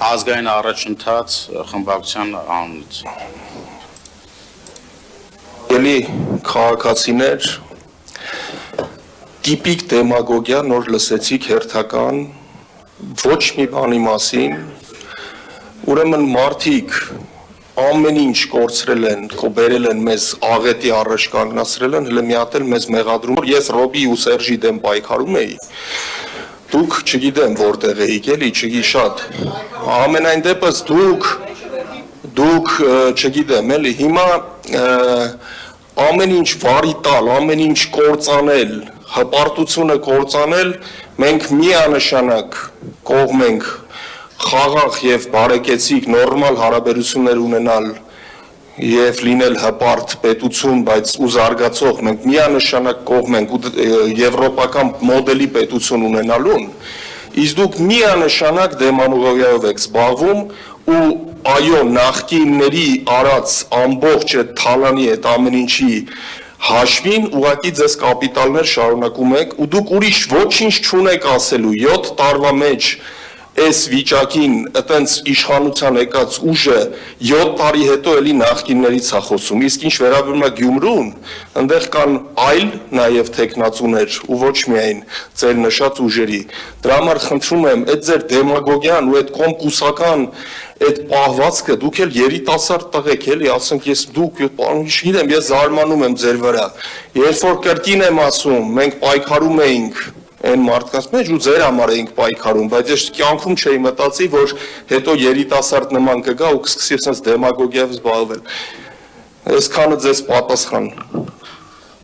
ազգային առաջընթաց խմբակցության անունից։ Էլի քաղաքացիներ, տիպիկ դեմագոգիա, նոր լսեցիք հերթական, ոչ մի բանի մասին, ուրեմն մարդիկ ամեն ինչ կորցրել են, բերել են մեզ աղետի առաջ կանգնացրել են, հələ մի հատ էլ մեզ մեղադրում, ես Ռոբի ու Սերժի դեմ պայքարում էի, դուք չգիտեմ որտեղ էիք, էլի չգիշատ, ամենայն դեպս դուք չգիտեմ, էլի հիմա ամեն ինչ վարի տալ, ամեն ինչ կործանել, հպարտությունը կործանել, մենք միանշանակ կողմ ենք խաղաղ եւ բարեկեցիկ նորմալ հարաբերություններ ունենալ եւ լինել հպարտ պետություն, բայց ու զարգացող, մենք միանշանակ կողմ ենք եվրոպական մոդելի պետություն ունենալուն, իսկ դուք միանշանակ դեմագոգիայով եք զբաղվում ու այո, նախկինների արած ամբողջ այդ թալանի այդ ամեն ինչի հաշվին ուղղակի ձեզ կապիտալներ շարունակում եք ու դուք ուրիշ ոչինչ չունեք ասելու 7 տարվա մեջ այս վիճակին այտենց իշխանության եկած ուժը 7 տարի հետո էլի նախկիններից է խոսում, իսկ ինչ վերաբերում է Գյումրուն, այնտեղ կան այլ նաև տեխնացուներ ու ոչ միայն ձեր նշած ուժերի, դրա համար խնդրում եմ, այդ ձեր դեմագոգիան ու այդ կոմկուսական այդ պահվածքը, դուք էլ երիտասարդ տղեկ էլի, ասենք ես դուք, չգիտեմ, ես զարմանում եմ ձեր վրա, երբ որ կրկին եմ ասում, մենք պայքարում էինք այն մարդկանց մեջ ու ձեր համար էինք պայքարում, բայց ես կյանքում չէի մտածի, որ հետո երիտասարդ նման կգա ու կսկսի ասենց դեմագոգիայով զբաղվել։ Այսքանը ձեզ պատասխան։